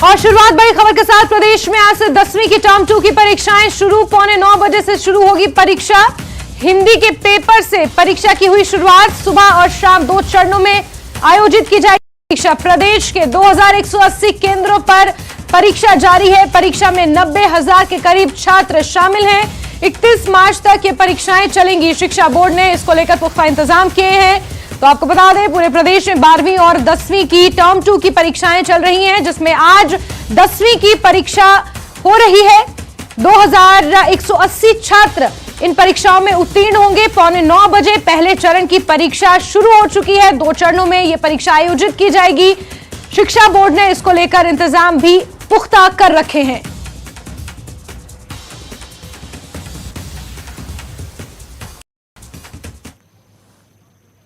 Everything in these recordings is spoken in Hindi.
और शुरुआत बड़ी खबर के साथ प्रदेश में आज से 10वीं की टर्म 2 की परीक्षाएं शुरू। 8:45 बजे से शुरू होगी परीक्षा। हिंदी के पेपर से परीक्षा की हुई शुरुआत। सुबह और शाम 2 चरणों में आयोजित की जाएगी परीक्षा। प्रदेश के 2180 केंद्रों पर परीक्षा जारी है। परीक्षा में 90,000 के करीब छात्र शामिल हैं। 31 मार्च तक ये परीक्षाएं चलेंगी। शिक्षा बोर्ड ने इसको लेकर पुख्ता इंतजाम किए हैं। तो आपको बता दें, पूरे प्रदेश में 12वीं और 10वीं की टर्म 2 की परीक्षाएं चल रही हैं, जिसमें आज 10वीं की परीक्षा हो रही है। 2180 छात्र इन परीक्षाओं में उत्तीर्ण होंगे। 8:45 बजे पहले चरण की परीक्षा शुरू हो चुकी है। 2 चरणों में यह परीक्षा आयोजित की जाएगी। शिक्षा बोर्ड ने इसको लेकर इंतजाम भी पुख्ता कर रखे हैं।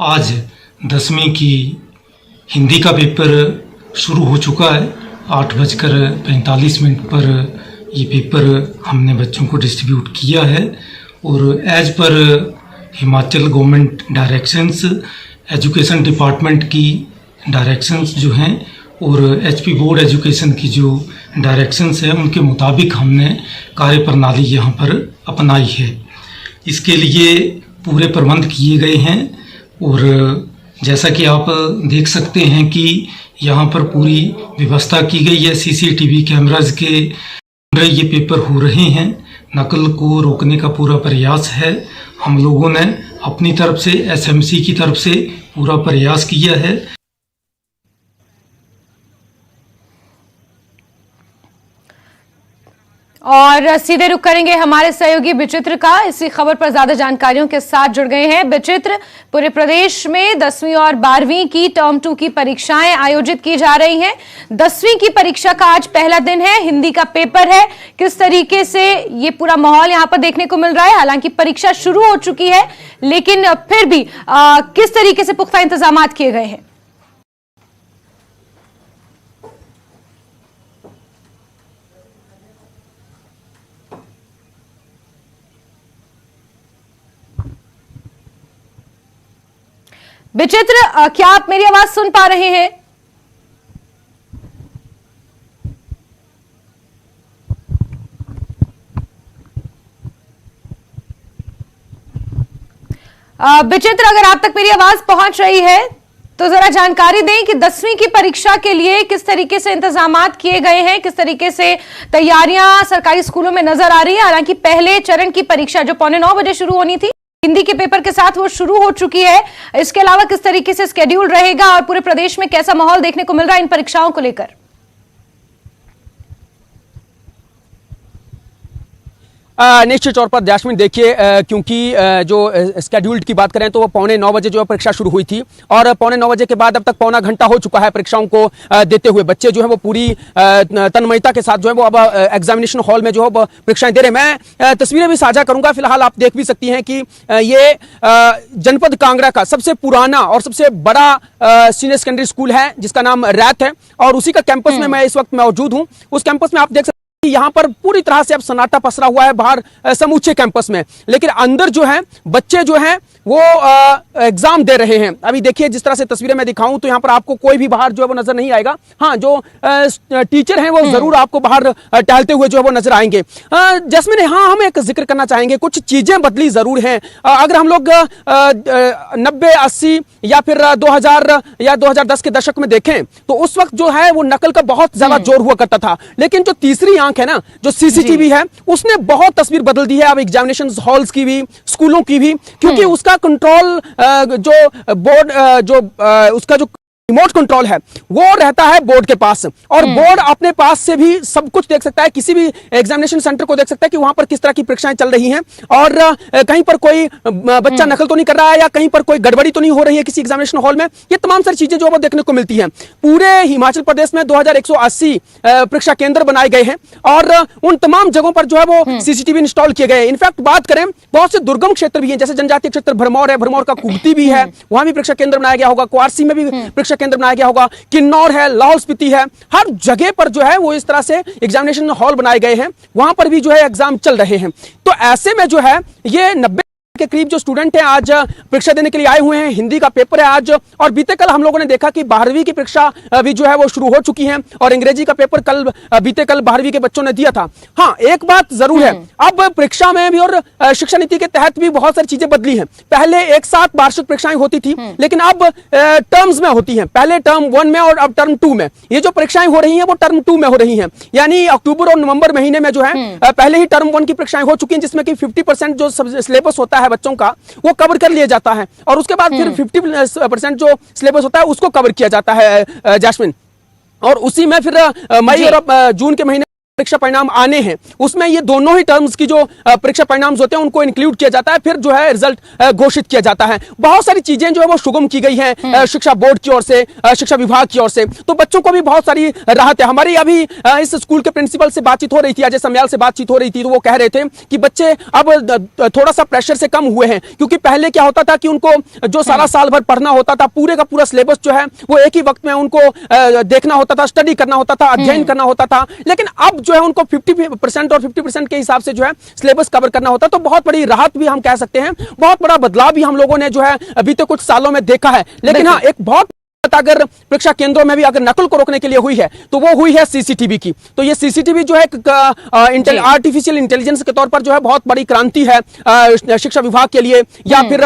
आज 10वीं की हिंदी का पेपर शुरू हो चुका है। 8:45 पर ये पेपर हमने बच्चों को डिस्ट्रीब्यूट किया है और as per Himachal government directions, education department की डायरेक्शंस जो हैं और एचपी बोर्ड एजुकेशन की जो डायरेक्शंस हैं, उनके मुताबिक हमने कार्यप्रणाली यहाँ पर अपनाई है। इसके लिए पूरे प्रबंध किए गए हैं और जैसा कि आप देख सकते हैं कि यहाँ पर पूरी व्यवस्था की गई है। सीसीटीवी कैमराज के ये पेपर हो रहे हैं। नकल को रोकने का पूरा प्रयास है। हम लोगों ने अपनी तरफ से, एसएमसी की तरफ से पूरा प्रयास किया है। और सीधे रुख करेंगे हमारे सहयोगी विचित्र का। इसी खबर पर ज्यादा जानकारियों के साथ जुड़ गए हैं विचित्र। पूरे प्रदेश में 10वीं और 12वीं की टर्म 2 की परीक्षाएं आयोजित की जा रही हैं। 10वीं की परीक्षा का आज पहला दिन है। हिंदी का पेपर है। किस तरीके से ये पूरा माहौल यहां पर देखने को मिल रहा है? हालांकि परीक्षा शुरू हो चुकी है, लेकिन फिर भी किस तरीके से पुख्ता इंतजाम किए गए हैं? विचित्र, क्या आप मेरी आवाज सुन पा रहे हैं? विचित्र, अगर आप तक मेरी आवाज पहुंच रही है तो जरा जानकारी दें कि 10वीं की परीक्षा के लिए किस तरीके से इंतजामात किए गए हैं, किस तरीके से तैयारियां सरकारी स्कूलों में नजर आ रही है। हालांकि पहले चरण की परीक्षा जो 8:45 बजे शुरू होनी थी, हिंदी के पेपर के साथ वो शुरू हो चुकी है। इसके अलावा किस तरीके से स्केड्यूल रहेगा और पूरे प्रदेश में कैसा माहौल देखने को मिल रहा है इन परीक्षाओं को लेकर? निश्चित तौर पर जैस्मिन, देखिए, क्योंकि जो स्केड्यूल्ड की बात करें तो वो 8:45 बजे जो है परीक्षा शुरू हुई थी और 8:45 बजे के बाद अब तक पौना घंटा हो चुका है परीक्षाओं को देते हुए। बच्चे जो है वो पूरी तन्मयता के साथ जो है वो अब एग्जामिनेशन हॉल में जो है परीक्षाएं दे रहे हैं। मैं तस्वीरें भी साझा करूंगा। फिलहाल आप देख भी सकती हैं कि ये जनपद कांगड़ा का सबसे पुराना और सबसे बड़ा सीनियर सेकेंडरी स्कूल है, जिसका नाम रैत है, और उसी का कैंपस में मैं इस वक्त मौजूद हूँ। उस कैंपस में आप देख यहाँ पर पूरी तरह से अब सन्नाटा पसरा हुआ है बाहर समूचे कैंपस में, लेकिन अंदर जो है बच्चे जो हैं वो एग्जाम दे रहे हैं। अभी देखिए, जिस तरह से तस्वीरें मैं दिखाऊं तो यहाँ पर आपको कोई भी बाहर जो है वो नजर नहीं आएगा। हाँ, जो टीचर हैं वो जरूर आपको बाहर टहलते हुए जो है वो नजर आएंगे। जैस्मिन, हाँ, हम एक जिक्र करना चाहेंगे, कुछ चीजें बदली जरूर हैं। अगर हम लोग 90, 80 या फिर 2000 या 2010 के दशक में देखें तो उस वक्त जो है वो नकल का बहुत ज्यादा जोर हुआ करता था, लेकिन जो तीसरी आंख है ना, जो सीसीटीवी है, उसने बहुत तस्वीर बदल दी है अब एग्जामिनेशन हॉल्स की भी, स्कूलों की भी, क्योंकि उसका कंट्रोल जो बोर्ड जो उसका जो रिमोट कंट्रोल है वो रहता है बोर्ड के पास, और बोर्ड अपने पास से भी सब कुछ देख सकता है। किसी भी एग्जामिनेशन सेंटर को देख सकता है कि वहां पर किस तरह की परीक्षाएं चल रही हैं और कहीं पर कोई बच्चा नकल तो नहीं कर रहा है या कहीं पर कोई गड़बड़ी तो नहीं हो रही है किसी एग्जामिनेशन हॉल में। ये तमाम सारी चीजें जो है वो देखने को मिलती हैं। पूरे हिमाचल प्रदेश में 2180 परीक्षा केंद्र बनाए गए हैं और उन तमाम जगहों पर जो है वो सीसीटीवी इंस्टॉल किए गए हैं। इनफैक्ट बात करें, बहुत से दुर्गम क्षेत्र भी हैं, जैसे जनजातीय क्षेत्र भरमौर है, भरमौर का कुगती भी है, वहां भी परीक्षा केंद्र बनाया गया होगा। क्वारसी में भी परीक्षा केंद्र बनाया गया होगा, किन्नौर है, लाहौल स्पीति है, हर जगह पर जो है वो इस तरह से एग्जामिनेशन हॉल बनाए गए हैं, वहां पर भी जो है एग्जाम चल रहे हैं। तो ऐसे में जो है ये 90 के करीब जो स्टूडेंट हैं आज परीक्षा देने के लिए आए हुए हैं। हिंदी का पेपर है आज, और बीते कल हम लोगों ने देखा कि 12वीं की परीक्षा भी जो है वो शुरू हो चुकी है, और अंग्रेजी का पेपर बीते कल 12वीं के बच्चों ने दिया था। हाँ, एक बात जरूर है, अब परीक्षा में भी और शिक्षा नीति के तहत भी बहुत सारी चीजें बदली हैं। पहले एक साथ वार्षिक परीक्षाएं होती थी, लेकिन अब टर्म्स में होती हैं। पहले टर्म 1 में और अब टर्म 2 में। ये जो परीक्षाएं हो रही हैं वो टर्म 2 में हो रही हैं, यानी अक्टूबर और नवंबर महीने में जो है पहले ही टर्म 1 की परीक्षाएं हो चुकी हैं, जिसमें कि 50% जो सिलेबस होता है बच्चों का वो कवर कर लिया जाता है, और उसके बाद फिर 50% जो सिलेबस होता है उसको कवर किया जाता है जैस्मिन। और उसी में फिर मई और जून के महीने परीक्षा परिणाम आने हैं, उसमें ये दोनों ही टर्म्स की जो परीक्षा परिणाम होते हैं उनको इंक्लूड किया जाता है, फिर जो है रिजल्ट घोषित किया जाता है। बहुत सारी चीजें जो है वो सुगम की गई हैं शिक्षा बोर्ड की ओर से, शिक्षा विभाग की ओर से, तो बच्चों को भी बहुत सारी राहत है। हमारी अभी इस स्कूल के प्रिंसिपल से बातचीत हो रही थी, अजय समयाल से बातचीत हो रही थी, तो वो कह रहे थे कि बच्चे अब थोड़ा सा प्रेशर से कम हुए हैं, क्योंकि पहले क्या होता था कि उनको जो सारा साल भर पढ़ना होता था, पूरे का पूरा सिलेबस जो है वो एक ही वक्त में उनको देखना होता था, स्टडी करना होता था, अध्ययन करना होता था, लेकिन अब जो है उनको 50% और 50% के हिसाब से जो है सिलेबस कवर करना होता है। तो बहुत बड़ी राहत भी हम कह सकते हैं, बहुत बड़ा बदलाव भी हम लोगों ने जो है बीते कुछ सालों में देखा है। लेकिन हाँ, एक बहुत अगर परीक्षा केंद्रों में भी अगर नकल को रोकने के लिए हुई है तो वो हुई है सीसीटीवी की। तो ये सीसीटीवी जो है आर्टिफिशियल इंटेलिजेंस के तौर पर जो है बहुत बड़ी क्रांति है शिक्षा विभाग के लिए, या फिर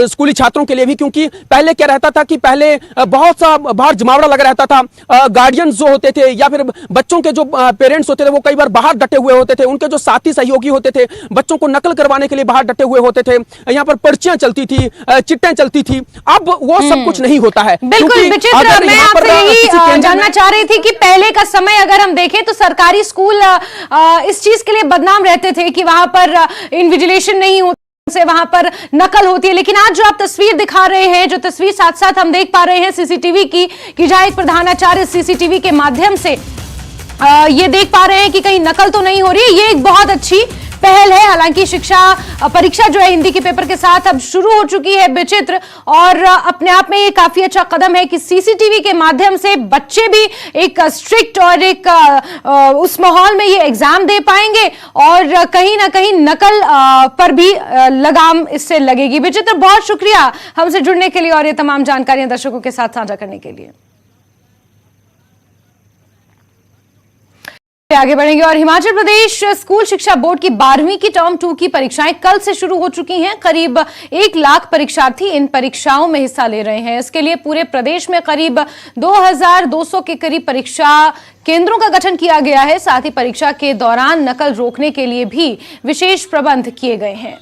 स्कूली छात्रों के लिए भी, क्योंकि पहले क्या रहता था कि पहले बहुत सा बाहर जमावड़ा लगा रहता था। गार्डियंस जो होते थे या फिर बच्चों के जो पेरेंट्स होते थे वो कई बार बाहर डटे हुए होते थे, उनके जो साथी सहयोगी होते थे बच्चों को नकल करवाने के लिए बाहर डटे हुए होते थे, यहाँ पर पर्चियां चलती थी, चिट्टें चलती थी। अब वो सब कुछ नहीं होता है। विचित्र, मैं आपसे यही जानना चाह रही थी कि पहले का समय अगर हम देखें तो सरकारी स्कूल इस चीज के लिए बदनाम रहते थे कि वहां पर इन्विजिलेशन नहीं होती से, वहां पर नकल होती है। लेकिन आज जो आप तस्वीर दिखा रहे हैं, जो तस्वीर साथ साथ हम देख पा रहे हैं सीसीटीवी की, कि जहां एक प्रधानाचार्य सीसीटीवी के माध्यम से ये देख पा रहे हैं कि कहीं नकल तो नहीं हो रही है। ये एक बहुत अच्छी पहल है। हालांकि शिक्षा परीक्षा जो है हिंदी के पेपर के साथ अब शुरू हो चुकी है विचित्र, और अपने आप में ये काफी अच्छा कदम है कि सीसीटीवी के माध्यम से बच्चे भी एक स्ट्रिक्ट और एक उस माहौल में ये एग्जाम दे पाएंगे, और कहीं ना कहीं नकल पर भी लगाम इससे लगेगी। विचित्र, बहुत शुक्रिया हमसे जुड़ने के लिए और ये तमाम जानकारियां दर्शकों के साथ साझा करने के लिए। आगे बढ़ेंगे और हिमाचल प्रदेश स्कूल शिक्षा बोर्ड की 12वीं की टर्म 2 की परीक्षाएं कल से शुरू हो चुकी हैं। करीब 1 लाख परीक्षार्थी इन परीक्षाओं में हिस्सा ले रहे हैं। इसके लिए पूरे प्रदेश में करीब 2200 के करीब परीक्षा केंद्रों का गठन किया गया है। साथ ही परीक्षा के दौरान नकल रोकने के लिए भी विशेष प्रबंध किए गए हैं।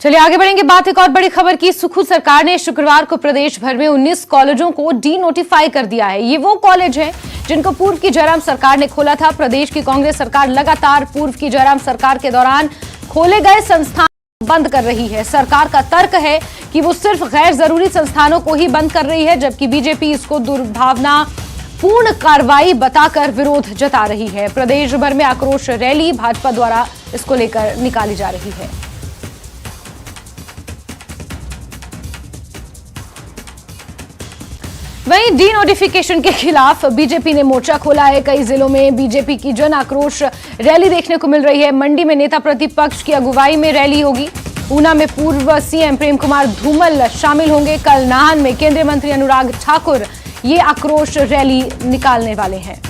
चलिए आगे बढ़ेंगे। बात एक और बड़ी खबर की। सुखू सरकार ने शुक्रवार को प्रदेश भर में 19 कॉलेजों को डी नोटिफाई कर दिया है। ये वो कॉलेज हैं जिनको पूर्व की जयराम सरकार ने खोला था। प्रदेश की कांग्रेस सरकार लगातार पूर्व की जयराम सरकार के दौरान खोले गए संस्थान बंद कर रही है। सरकार का तर्क है कि वो सिर्फ गैर जरूरी संस्थानों को ही बंद कर रही है, जबकि बीजेपी इसको दुर्भावना पूर्ण कार्रवाई बताकर विरोध जता रही है। प्रदेश भर में आक्रोश रैली भाजपा द्वारा इसको लेकर निकाली जा रही है। वहीं डी नोटिफिकेशन के खिलाफ बीजेपी ने मोर्चा खोला है। कई जिलों में बीजेपी की जन आक्रोश रैली देखने को मिल रही है। मंडी में नेता प्रतिपक्ष की अगुवाई में रैली होगी। ऊना में पूर्व सीएम प्रेम कुमार धूमल शामिल होंगे। कल नाहन में केंद्रीय मंत्री अनुराग ठाकुर ये आक्रोश रैली निकालने वाले हैं।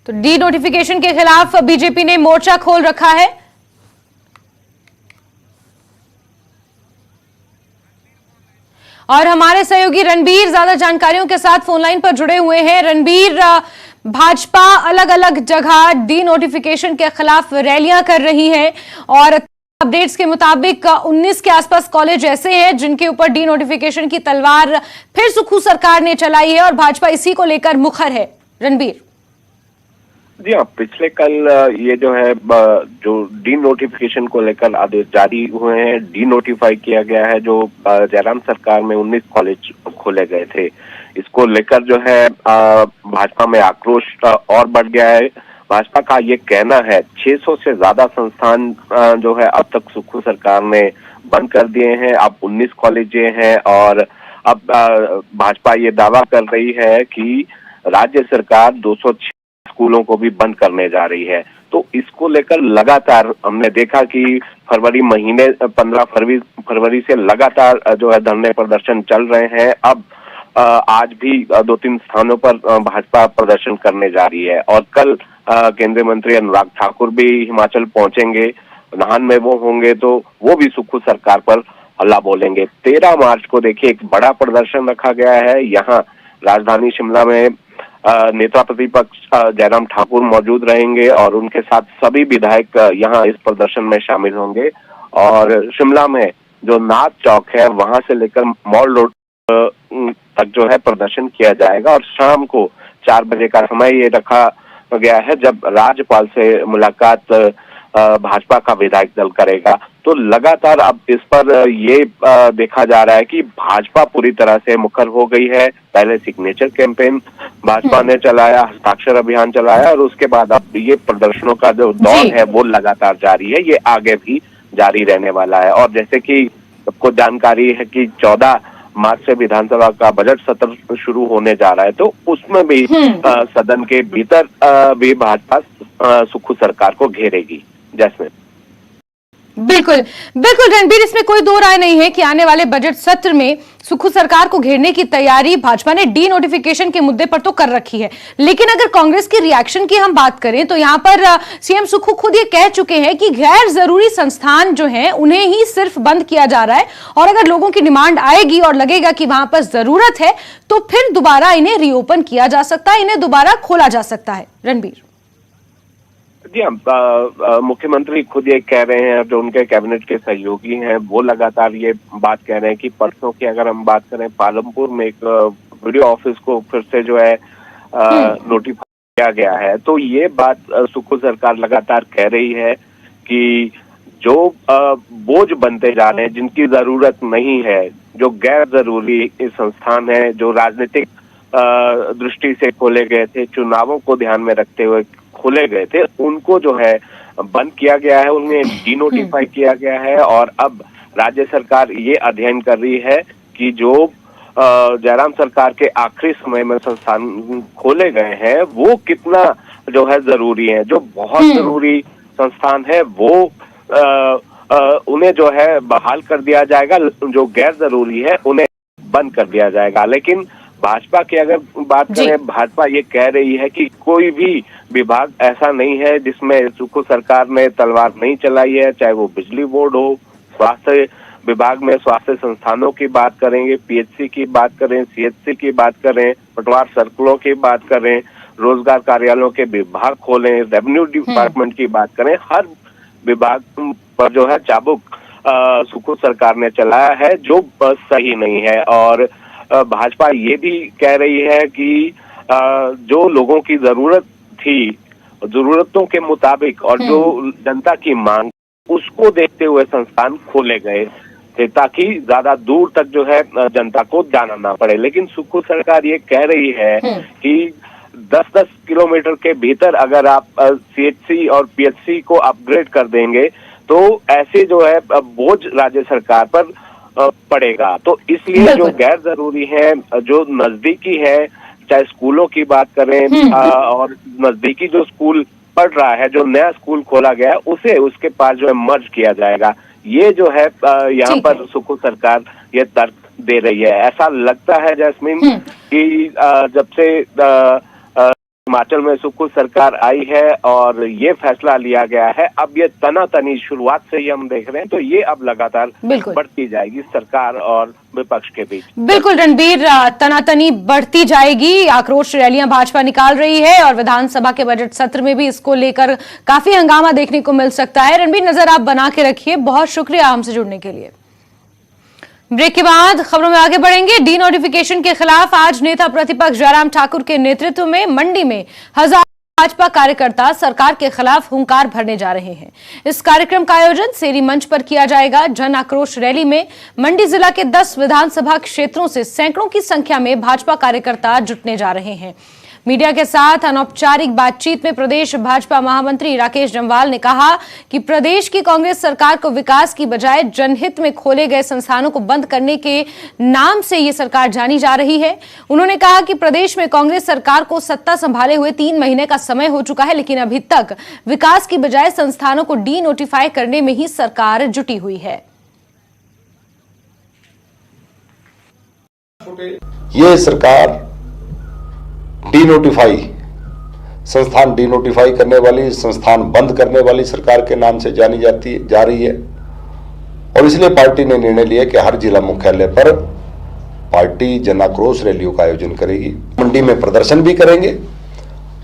तो डी नोटिफिकेशन के खिलाफ बीजेपी ने मोर्चा खोल रखा है। और हमारे सहयोगी रणबीर ज्यादा जानकारियों के साथ फोन लाइन पर जुड़े हुए हैं। रणबीर, भाजपा अलग अलग जगह डी नोटिफिकेशन के खिलाफ रैलियां कर रही है और अपडेट्स के मुताबिक 19 के आसपास कॉलेज ऐसे हैं जिनके ऊपर डी नोटिफिकेशन की तलवार फिर सुखू सरकार ने चलाई है और भाजपा इसी को लेकर मुखर है। रणबीर, जी हाँ, पिछले कल ये जो है जो डी नोटिफिकेशन को लेकर आदेश जारी हुए हैं, डी नोटिफाई किया गया है। जो जयराम सरकार में 19 कॉलेज खोले गए थे, इसको लेकर जो है भाजपा में आक्रोश और बढ़ गया है। भाजपा का ये कहना है 600 से ज्यादा संस्थान जो है अब तक सुक्खू सरकार ने बंद कर दिए हैं। अब 19 कॉलेज हैं और अब भाजपा ये दावा कर रही है कि राज्य सरकार 206 स्कूलों को भी बंद करने जा रही है। तो इसको लेकर लगातार हमने देखा कि फरवरी महीने 15 फरवरी से लगातार जो है धरने प्रदर्शन चल रहे हैं। अब आज भी 2-3 स्थानों पर भाजपा प्रदर्शन करने जा रही है और कल केंद्रीय मंत्री अनुराग ठाकुर भी हिमाचल पहुंचेंगे। नाहन में वो होंगे तो वो भी सुक्खू सरकार पर हल्ला बोलेंगे। 13 मार्च को देखिए एक बड़ा प्रदर्शन रखा गया है। यहाँ राजधानी शिमला में नेता प्रतिपक्ष जयराम ठाकुर मौजूद रहेंगे और उनके साथ सभी विधायक यहाँ इस प्रदर्शन में शामिल होंगे। और शिमला में जो नाथ चौक है वहां से लेकर मॉल रोड तक जो है प्रदर्शन किया जाएगा और शाम को 4 बजे का समय ये रखा गया है जब राज्यपाल से मुलाकात भाजपा का विधायक दल करेगा। तो लगातार अब इस पर ये देखा जा रहा है कि भाजपा पूरी तरह से मुखर हो गई है। पहले सिग्नेचर कैंपेन भाजपा ने चलाया, हस्ताक्षर अभियान चलाया और उसके बाद अब ये प्रदर्शनों का जो दौर है वो लगातार जारी है। ये आगे भी जारी रहने वाला है। और जैसे कि सबको जानकारी है कि 14 मार्च से विधानसभा का बजट सत्र शुरू होने जा रहा है, तो उसमें भी सदन के भीतर भी भाजपा सुक्खू सरकार को घेरेगी। जैस्मिन। बिल्कुल बिल्कुल रणबीर, इसमें कोई दो राय नहीं है कि आने वाले बजट सत्र में सुक्खू सरकार को घेरने की तैयारी भाजपा ने डी नोटिफिकेशन के मुद्दे पर तो कर रखी है। लेकिन अगर कांग्रेस की रिएक्शन की हम बात करें तो यहां पर सीएम सुक्खू खुद ये कह चुके हैं कि गैर जरूरी संस्थान जो हैं उन्हें ही सिर्फ बंद किया जा रहा है और अगर लोगों की डिमांड आएगी और लगेगा कि वहां पर जरूरत है तो फिर दोबारा इन्हें रीओपन किया जा सकता है, इन्हें दोबारा खोला जा सकता है। रणबीर जी हाँ, मुख्यमंत्री खुद ये कह रहे हैं, जो उनके कैबिनेट के सहयोगी हैं वो लगातार ये बात कह रहे हैं कि परसों की अगर हम बात करें पालमपुर में एक वीडियो ऑफिस को फिर से जो है नोटिफाई किया गया है। तो ये बात सुक्खू सरकार लगातार कह रही है कि जो बोझ बनते जा रहे हैं, जिनकी जरूरत नहीं है, जो गैर जरूरी संस्थान है, जो राजनीतिक दृष्टि से खोले गए थे, चुनावों को ध्यान में रखते हुए खोले गए थे, उनको जो है बंद किया गया है, उन्हें डीनोटिफाई किया गया है। और अब राज्य सरकार ये अध्ययन कर रही है कि जो जयराम सरकार के आखिरी समय में संस्थान खोले गए हैं वो कितना जो है जरूरी है। जो बहुत जरूरी संस्थान है वो उन्हें जो है बहाल कर दिया जाएगा, जो गैर जरूरी है उन्हें बंद कर दिया जाएगा। लेकिन भाजपा की अगर बात करें, भाजपा ये कह रही है कि कोई भी विभाग ऐसा नहीं है जिसमें सुक्खू सरकार ने तलवार नहीं चलाई है, चाहे वो बिजली बोर्ड हो, स्वास्थ्य विभाग में स्वास्थ्य संस्थानों की बात करेंगे, पीएचसी की बात करें, सीएचसी की बात करें, पटवार सर्कलों की बात करें, रोजगार कार्यालयों के विभाग खोलें, रेवेन्यू डिपार्टमेंट की बात करें, हर विभाग पर जो है चाबुक सुक्खू सरकार ने चलाया है जो सही नहीं है। और भाजपा ये भी कह रही है कि जो लोगों की जरूरत थी, जरूरतों के मुताबिक और जो जनता की मांग, उसको देखते हुए संस्थान खोले गए थे ताकि ज्यादा दूर तक जो है जनता को जाना ना पड़े। लेकिन सुक्खू सरकार ये कह रही है कि 10-10 किलोमीटर के भीतर अगर आप सीएचसी और पीएचसी को अपग्रेड कर देंगे तो ऐसे जो है बोझ राज्य सरकार पर पड़ेगा। तो इसलिए जो गैर जरूरी है, जो नजदीकी है, चाहे स्कूलों की बात करें और नजदीकी जो स्कूल पढ़ रहा है, जो नया स्कूल खोला गया है, उसे उसके पास जो है मर्ज किया जाएगा। ये जो है यहाँ पर सुक्खू सरकार ये तर्क दे रही है। ऐसा लगता है जैस्मिन कि जब से हिमाचल में सुक्खू सरकार आई है और ये फैसला लिया गया है, अब ये तनातनी शुरुआत से ही हम देख रहे हैं, तो ये अब लगातार बढ़ती जाएगी सरकार और विपक्ष के बीच। बिल्कुल रणबीर, तनातनी बढ़ती जाएगी, आक्रोश रैलियां भाजपा निकाल रही है और विधानसभा के बजट सत्र में भी इसको लेकर काफी हंगामा देखने को मिल सकता है। रणबीर, नजर आप बना के रखिए। बहुत शुक्रिया हमसे जुड़ने के लिए। ब्रेक के बाद खबरों में आगे बढ़ेंगे। डी नोटिफिकेशन के खिलाफ आज नेता प्रतिपक्ष जयराम ठाकुर के नेतृत्व में मंडी में 1000 भाजपा कार्यकर्ता सरकार के खिलाफ हुंकार भरने जा रहे हैं। इस कार्यक्रम का आयोजन सेरी मंच पर किया जाएगा। जन आक्रोश रैली में मंडी जिला के 10 विधानसभा क्षेत्रों से सैकड़ों की संख्या में भाजपा कार्यकर्ता जुटने जा रहे हैं। मीडिया के साथ अनौपचारिक बातचीत में प्रदेश भाजपा महामंत्री राकेश जम्वाल ने कहा कि प्रदेश की कांग्रेस सरकार को विकास की बजाय जनहित में खोले गए संस्थानों को बंद करने के नाम से ये सरकार जानी जा रही है। उन्होंने कहा कि प्रदेश में कांग्रेस सरकार को सत्ता संभाले हुए 3 महीने का समय हो चुका है, लेकिन अभी तक विकास की बजाय संस्थानों को डी नोटिफाई करने में ही सरकार जुटी हुई है। ये सरकार डीनोटिफाई संस्थान डीनोटिफाई करने वाली, संस्थान बंद करने वाली सरकार के नाम से जानी जा रही है। और इसलिए पार्टी ने निर्णय लिया कि हर जिला मुख्यालय पर पार्टी जन आक्रोश रैलियों का आयोजन करेगी। मंडी में प्रदर्शन भी करेंगे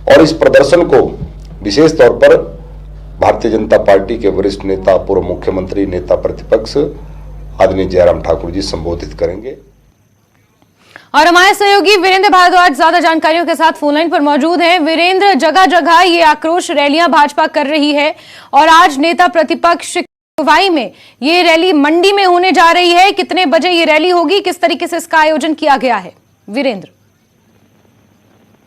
और इस प्रदर्शन को विशेष तौर पर भारतीय जनता पार्टी के वरिष्ठ नेता, पूर्व मुख्यमंत्री, नेता प्रतिपक्ष आदरणीय जयराम ठाकुर जी संबोधित करेंगे। और हमारे सहयोगी वीरेंद्र भारद्वाज ज्यादा जानकारियों के साथ फोन लाइन पर मौजूद हैं। वीरेंद्र, जगह जगह ये आक्रोश रैलियां भाजपा कर रही है और आज नेता प्रतिपक्ष की अगुवाई में ये रैली मंडी में होने जा रही है। कितने बजे ये रैली होगी, किस तरीके से इसका आयोजन किया गया है? वीरेंद्र,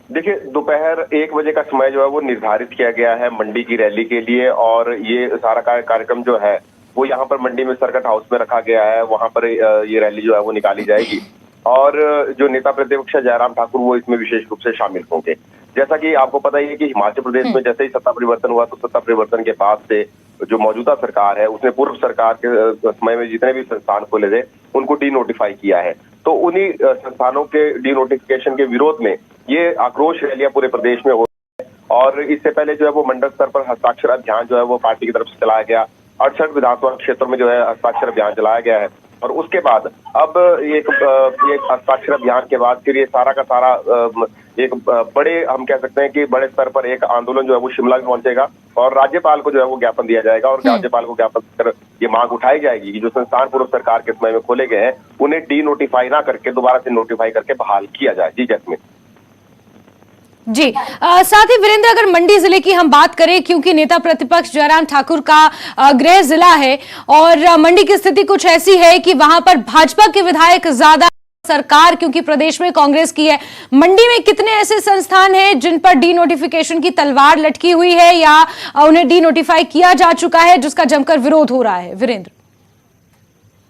देखिए, दोपहर 1 बजे का समय जो है वो निर्धारित किया गया है मंडी की रैली के लिए और ये सारा कार्यक्रम जो है वो यहाँ पर मंडी में सर्किट हाउस में रखा गया है। वहां पर ये रैली जो है वो निकाली जाएगी और जो नेता प्रतिपक्ष जयराम ठाकुर वो इसमें विशेष रूप से शामिल होंगे। जैसा कि आपको पता ही है कि हिमाचल प्रदेश में जैसे ही सत्ता परिवर्तन हुआ तो सत्ता परिवर्तन के बाद से जो मौजूदा सरकार है उसने पूर्व सरकार के समय में जितने भी संस्थान खोले थे उनको डी नोटिफाई किया है। तो उन्हीं संस्थानों के डी नोटिफिकेशन के विरोध में ये आक्रोश रैलियां पूरे प्रदेश में हो रही है। और इससे पहले जो है वो मंडल स्तर पर हस्ताक्षर अभियान जो है वो पार्टी की तरफ से चलाया गया। 68 विधानसभा क्षेत्रों में जो है हस्ताक्षर अभियान चलाया गया है और उसके बाद अब एक हस्ताक्षर अभियान के बाद फिर ये सारा का सारा एक बड़े, हम कह सकते हैं कि बड़े स्तर पर एक आंदोलन जो है वो शिमला में पहुंचेगा और राज्यपाल को जो है वो ज्ञापन दिया जाएगा और राज्यपाल को ज्ञापन कर ये मांग उठाई जाएगी कि जो संस्थान पूर्व सरकार के समय में खोले गए हैं उन्हें डी नोटिफाई ना करके दोबारा से नोटिफाई करके बहाल किया जाए। जी जैस्मिन जी, साथ ही वीरेंद्र, अगर मंडी जिले की हम बात करें, क्योंकि नेता प्रतिपक्ष जयराम ठाकुर का गृह जिला है और मंडी की स्थिति कुछ ऐसी है कि वहां पर भाजपा के विधायक ज्यादा, सरकार क्योंकि प्रदेश में कांग्रेस की है। मंडी में कितने ऐसे संस्थान हैं जिन पर डी नोटिफिकेशन की तलवार लटकी हुई है या उन्हें डी नोटिफाई किया जा चुका है जिसका जमकर विरोध हो रहा है? वीरेंद्र,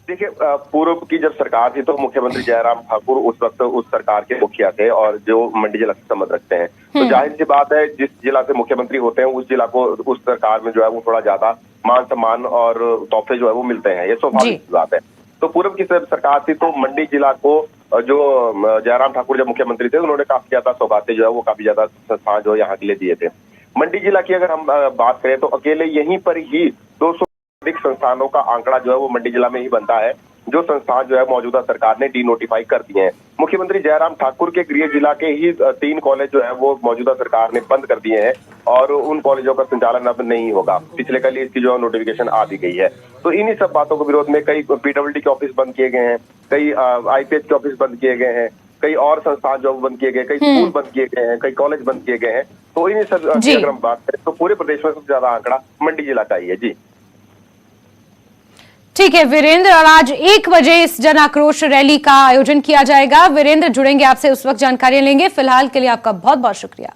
देखिए, पूर्व की जब सरकार थी तो मुख्यमंत्री जयराम ठाकुर उस वक्त उस सरकार के मुखिया थे और जो मंडी जिला से संबंध रखते हैं, तो जाहिर सी बात है जिस जिला से मुख्यमंत्री होते हैं उस जिला को उस सरकार में जो है वो थोड़ा ज्यादा मान सम्मान और तोहफे जो है वो मिलते हैं। ये स्वाभाविक बात है। तो पूर्व की सरकार थी तो मंडी जिला को जो जयराम ठाकुर जब मुख्यमंत्री थे उन्होंने काफी ज्यादा सौगातें जो है वो काफी ज्यादा संस्थान जो यहाँ के लिए दिए थे। मंडी जिला की अगर हम बात करें तो अकेले यहीं पर ही 200 अधिक संस्थानों का आंकड़ा जो है वो मंडी जिला में ही बनता है जो संस्थान जो है मौजूदा सरकार ने डी नोटिफाई कर दिए हैं। मुख्यमंत्री जयराम ठाकुर के गृह जिला के ही 3 कॉलेज जो है वो मौजूदा सरकार ने बंद कर दिए हैं और उन कॉलेजों का संचालन अब नहीं होगा। पिछले कल इसकी जो नोटिफिकेशन आ दी गई है। तो इन्हीं सब बातों के विरोध में कई PWD के ऑफिस बंद किए गए हैं, कई IPH के ऑफिस बंद किए गए हैं, कई और संस्थान जो बंद किए गए, कई स्कूल बंद किए गए हैं, कई कॉलेज बंद किए गए हैं। तो इन्हीं सब अगर हम बात करें तो पूरे प्रदेश में सबसे ज्यादा आंकड़ा मंडी जिला का ही है। जी ठीक है वीरेंद्र, और आज 1 बजे इस जन आक्रोश रैली का आयोजन किया जाएगा। वीरेंद्र, जुड़ेंगे आपसे उस वक्त जानकारियां लेंगे। फिलहाल के लिए आपका बहुत बहुत शुक्रिया।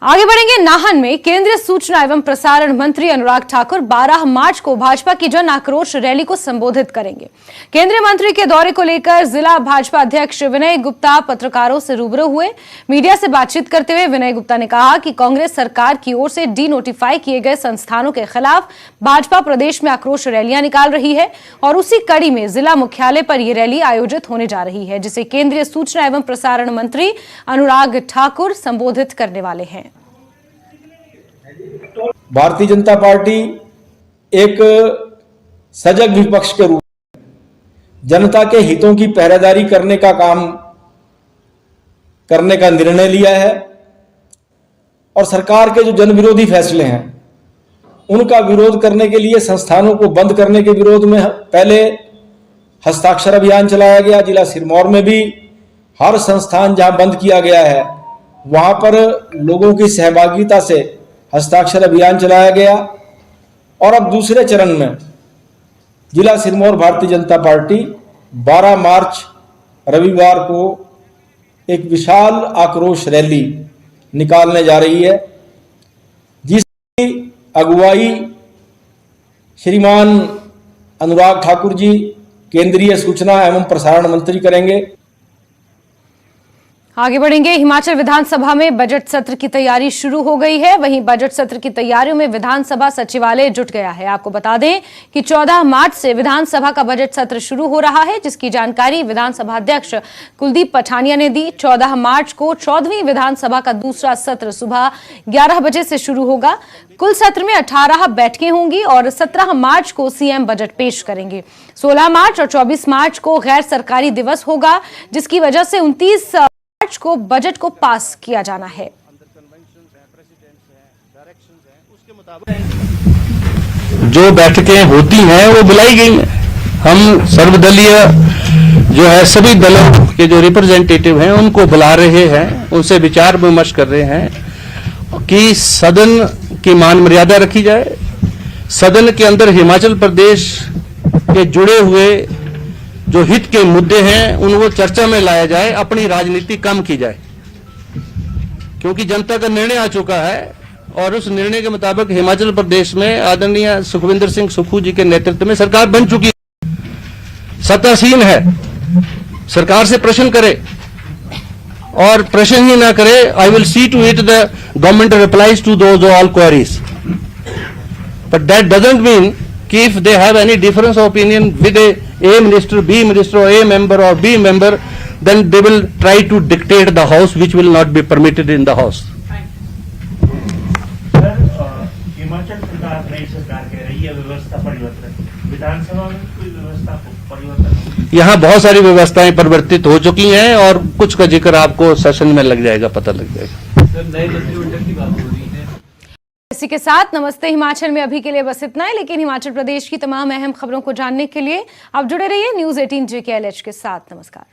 आगे बढ़ेंगे। नाहन में केंद्रीय सूचना एवं प्रसारण मंत्री अनुराग ठाकुर 12 मार्च को भाजपा की जन आक्रोश रैली को संबोधित करेंगे। केंद्रीय मंत्री के दौरे को लेकर जिला भाजपा अध्यक्ष विनय गुप्ता पत्रकारों से रूबरू हुए। मीडिया से बातचीत करते हुए विनय गुप्ता ने कहा कि कांग्रेस सरकार की ओर से डी नोटिफाई किए गए संस्थानों के खिलाफ भाजपा प्रदेश में आक्रोश रैलियां निकाल रही है और उसी कड़ी में जिला मुख्यालय पर यह रैली आयोजित होने जा रही है, जिसे केंद्रीय सूचना एवं प्रसारण मंत्री अनुराग ठाकुर संबोधित करने वाले हैं। भारतीय जनता पार्टी एक सजग विपक्ष के रूप में जनता के हितों की पहरेदारी करने का काम करने का निर्णय लिया है और सरकार के जो जनविरोधी फैसले हैं उनका विरोध करने के लिए संस्थानों को बंद करने के विरोध में पहले हस्ताक्षर अभियान चलाया गया। जिला सिरमौर में भी हर संस्थान जहां बंद किया गया है वहां पर लोगों की सहभागिता से हस्ताक्षर अभियान चलाया गया और अब दूसरे चरण में जिला सिरमौर भारतीय जनता पार्टी 12 मार्च रविवार को एक विशाल आक्रोश रैली निकालने जा रही है, जिसकी अगुवाई श्रीमान अनुराग ठाकुर जी केंद्रीय सूचना एवं प्रसारण मंत्री करेंगे। आगे बढ़ेंगे। हिमाचल विधानसभा में बजट सत्र की तैयारी शुरू हो गई है। वहीं बजट सत्र की तैयारियों में विधानसभा सचिवालय जुट गया है। आपको बता दें कि 14 मार्च से विधानसभा का बजट सत्र शुरू हो रहा है, जिसकी जानकारी विधानसभा अध्यक्ष कुलदीप पठानिया ने दी। 14 मार्च को 14वीं विधानसभा का दूसरा सत्र सुबह 11 बजे से शुरू होगा। कुल सत्र में 18 बैठकें होंगी और 17 मार्च को सीएम बजट पेश करेंगे। 16 मार्च और 24 मार्च को गैर सरकारी दिवस होगा, जिसकी वजह से 29 मार्च को बजट को पास किया जाना है। जो बैठकें होती हैं वो बुलाई गई हैं। हम सर्वदलीय जो है सभी दलों के जो रिप्रेजेंटेटिव हैं उनको बुला रहे हैं, उनसे विचार विमर्श कर रहे हैं कि सदन की मान मर्यादा रखी जाए, सदन के अंदर हिमाचल प्रदेश के जुड़े हुए जो हित के मुद्दे हैं उनको चर्चा में लाया जाए, अपनी राजनीति कम की जाए, क्योंकि जनता का निर्णय आ चुका है और उस निर्णय के मुताबिक हिमाचल प्रदेश में आदरणीय सुखविंदर सिंह सुक्खू जी के नेतृत्व में सरकार बन चुकी है, सत्तासीन है। सरकार से प्रश्न करे और प्रश्न ही ना करे, I will see to it the government replies to those all queries, but that doesn't mean कि if they have any difference of opinion with A minister, B minister or A member or B member, then they will try to dictate the house, which will not be permitted in the house. Himachal सरकार नई सरकार कह रही है व्यवस्था परिवर्तन, विधानसभा में कोई व्यवस्था परिवर्तन? यहाँ बहुत सारी व्यवस्थाएं परिवर्तित हो चुकी हैं और कुछ का जिक्र आपको सेशन में लग जाएगा, पता लग जाएगा। सर, नए मंत्रिमंडल की बात हो रही है। इसी के साथ नमस्ते हिमाचल में अभी के लिए बस इतना है, लेकिन हिमाचल प्रदेश की तमाम अहम खबरों को जानने के लिए आप जुड़े रहिए न्यूज़ 18 JKLH के साथ। नमस्कार।